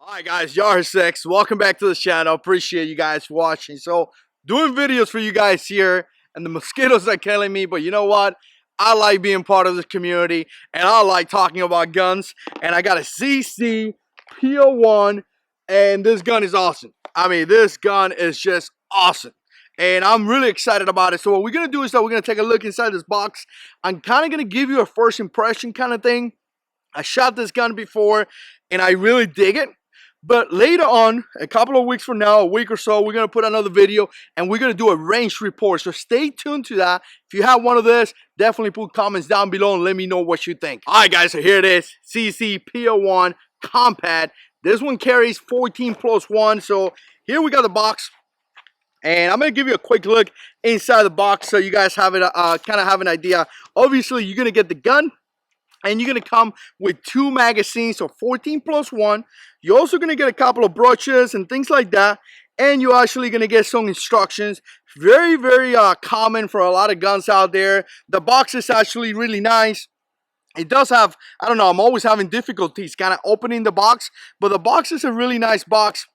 Alright guys, JH6, welcome back to the channel. Appreciate you guys watching. So, doing videos for you guys here, and the mosquitoes are killing me, but you know what? I like being part of this community, and I like talking about guns, and I got a CC P-01, and this gun is awesome. I mean, this gun is just awesome. And I'm really excited about it. So what we're going to do is that we're going to take a look inside this box. I'm kind of going to give you a first impression kind of thing. I shot this gun before, and I really dig it. But later on, a couple of weeks from now, a week or so, we're going to put another video and we're going to do a range report. So stay tuned to that. If you have one of this, definitely put comments down below and let me know what you think. Alright guys, so here it is. CC P-01 Compact. This one carries 14 plus 1. So here we got the box. And I'm going to give you a quick look inside the box so you guys have it, kind of have an idea. Obviously, you're going to get the gun. And you're going to come with 2 magazines, so 14 plus 1. You're also going to get a couple of brushes and things like that. And you're actually going to get some instructions. Very, very common for a lot of guns out there. The box is actually really nice. It does have, I don't know, I'm always having difficulties kind of opening the box. But the box is a really nice box.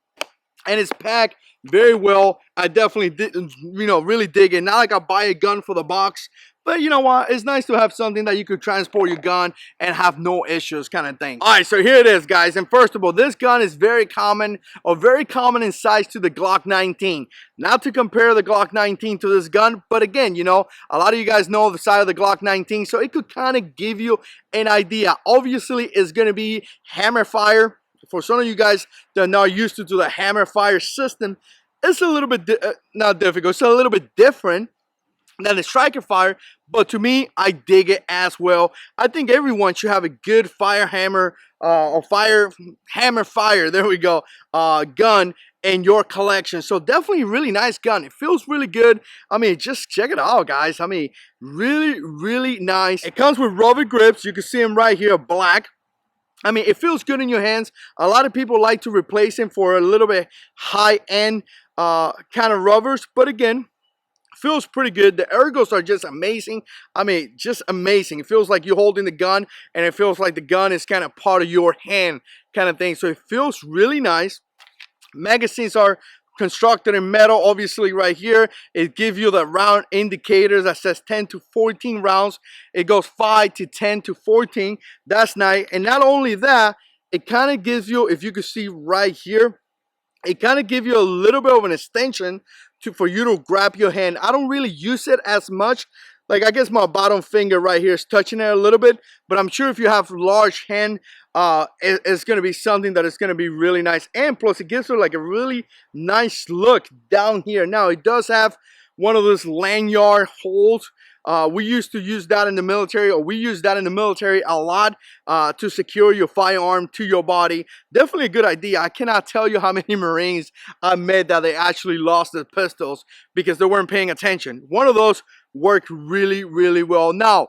And it's packed very well. I definitely did, really dig it. Not like I buy a gun for the box. But you know what? It's nice to have something that you could transport your gun and have no issues kind of thing. Alright, so here it is, guys. And first of all, this gun is very common in size to the Glock 19. Not to compare the Glock 19 to this gun, but again, a lot of you guys know the size of the Glock 19, so it could kind of give you an idea. Obviously, it's going to be hammer fire. For some of you guys that are not used to the hammer fire system, it's a little bit, not difficult, it's a little bit different than the striker fire, but to me, I dig it as well. I think everyone should have a good fire hammer or hammer fire, there we go, gun in your collection. So definitely really nice gun. It feels really good. I mean, just check it out, guys. I mean, really, really nice. It comes with rubber grips. You can see them right here, black. I mean, it feels good in your hands. A lot of people like to replace them for a little bit high-end kind of rubbers, but again, feels pretty good. The ergos are just amazing. I mean, just amazing. It feels like you're holding the gun, and it feels like the gun is kind of part of your hand kind of thing. So it feels really nice. Magazines are constructed in metal, obviously right here. It gives you the round indicators that says 10 to 14 rounds. It goes 5 to 10 to 14. That's nice. And not only that, it kind of gives you, if you can see right here, it kind of gives you a little bit of an extension for you to grab your hand. I don't really use it as much. Like, I guess my bottom finger right here is touching it a little bit, but I'm sure if you have large hand, it's going to be something that is going to be really nice. And plus, it gives her like a really nice look down here. Now, it does have one of those lanyard holes. We used to use that in the military, or we use that in the military a lot to secure your firearm to your body. Definitely a good idea. I cannot tell you how many Marines I met that they actually lost their pistols because they weren't paying attention. One of those worked really, really well. Now,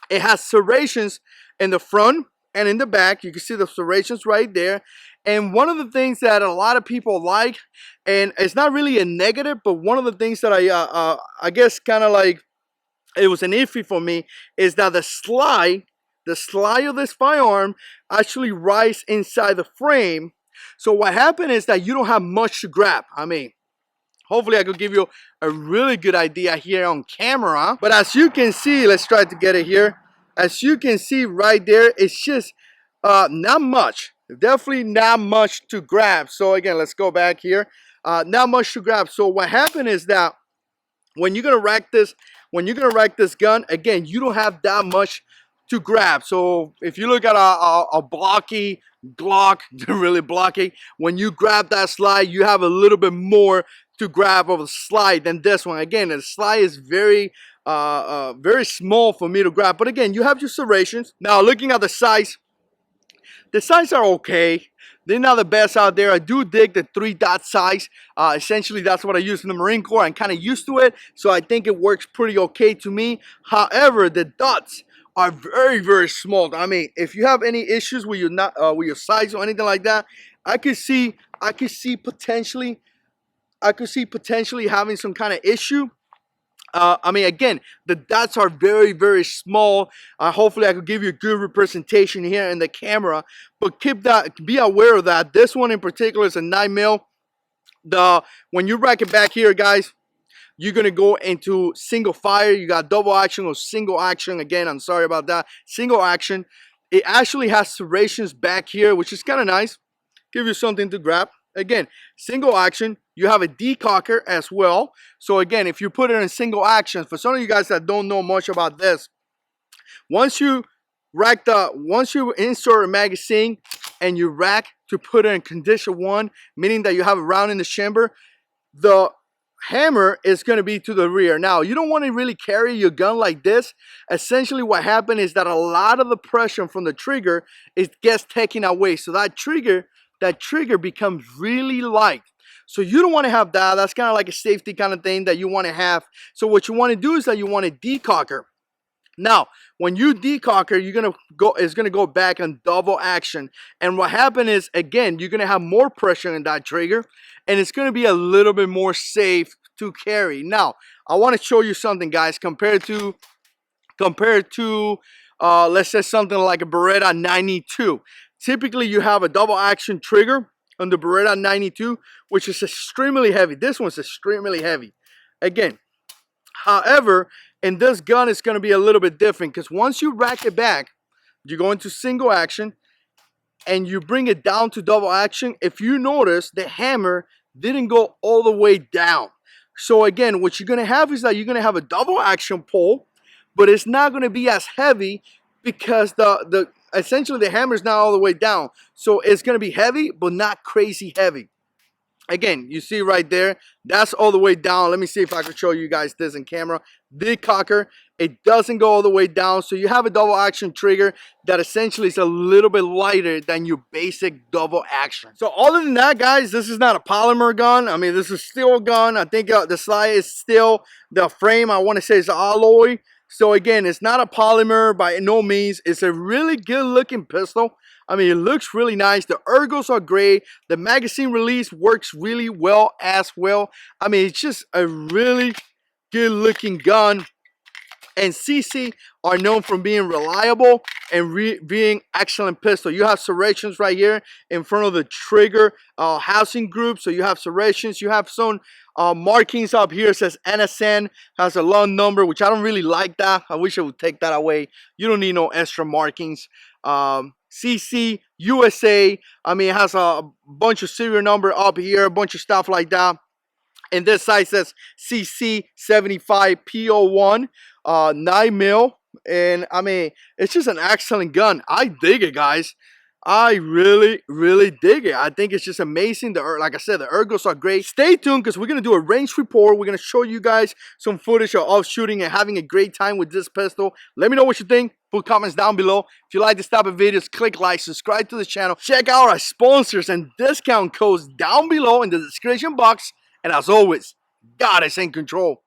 it has serrations in the front and in the back. You can see the serrations right there. And one of the things that a lot of people like, and it's not really a negative, but one of the things that I guess kind of like, it was an iffy for me, is that the slide of this firearm actually rides inside the frame. So what happened is that you don't have much to grab. I mean, hopefully I could give you a really good idea here on camera. But as you can see, let's try to get it here. As you can see right there, it's just not much. Definitely not much to grab. So again, let's go back here. Not much to grab. So what happened is that when you're gonna rack this gun, again, you don't have that much to grab. So if you look at a blocky Glock, really blocky, when you grab that slide, you have a little bit more to grab of a slide than this one. Again, the slide is very small for me to grab. But again, you have your serrations. Now, looking at the size are okay. They're not the best out there. I do dig the 3-dot size. Essentially, that's what I use in the Marine Corps. I'm kind of used to it, so I think it works pretty okay to me. However, the dots are very, very small. I mean, if you have any issues with your size or anything like that, I could see potentially having some kind of issue. I mean, again, the dots are very, very small. Hopefully, I could give you a good representation here in the camera. But be aware of that. This one in particular is a 9mm. When you rack it back here, guys, you're gonna go into single fire. You got double action or single action. Again, I'm sorry about that. Single action. It actually has serrations back here, which is kind of nice. Give you something to grab. Again, single action. You have a decocker as well. So again, if you put it in single action, for some of you guys that don't know much about this, once you insert a magazine and you rack to put it in condition 1, meaning that you have a round in the chamber, the hammer is going to be to the rear. Now, you don't want to really carry your gun like this. Essentially, what happened is that a lot of the pressure from the trigger gets taken away. So that trigger becomes really light. So you don't want to have that. That's kind of like a safety kind of thing that you want to have. So what you want to do is that you want to decocker. Now, when you decocker, it's gonna go back on double action. And what happened is, again, you're gonna have more pressure in that trigger, and it's gonna be a little bit more safe to carry. Now, I want to show you something, guys, compared to let's say something like a Beretta 92. Typically, you have a double action trigger on the Beretta 92, which is extremely heavy. This one's extremely heavy. Again, however, in this gun, it's going to be a little bit different because once you rack it back, you go into single action and you bring it down to double action. If you notice, the hammer didn't go all the way down. So again, what you're going to have is that you're going to have a double action pull, but it's not going to be as heavy because essentially the hammer is not all the way down. So it's going to be heavy, but not crazy heavy. Again, you see right there, that's all the way down. Let me see if I can show you guys this in camera. Decocker, it doesn't go all the way down. So you have a double action trigger that essentially is a little bit lighter than your basic double action. So other than that, guys, this is not a polymer gun. I mean, this is steel gun. I think the slide is steel. The frame, I want to say, is alloy. So again, it's not a polymer by no means. It's a really good looking pistol. I mean, it looks really nice. The ergos are great. The magazine release works really well as well. I mean, it's just a really good looking gun. And CC are known for being reliable and being excellent pistol. You have serrations right here in front of the trigger housing group. So you have serrations. You have some markings up here. It says NSN, has a long number, which I don't really like that. I wish I would take that away. You don't need no extra markings. CC, USA. I mean, it has a bunch of serial number up here, a bunch of stuff like that. And this side says CC75 P-01, 9mm. And I mean, it's just an excellent gun. I dig it, guys. I really, really dig it. I think it's just amazing. Like I said, the ergos are great. Stay tuned because we're going to do a range report. We're going to show you guys some footage of shooting and having a great time with this pistol. Let me know what you think. Put comments down below. If you like this type of videos, click like, subscribe to the channel. Check out our sponsors and discount codes down below in the description box. And as always, God is in control.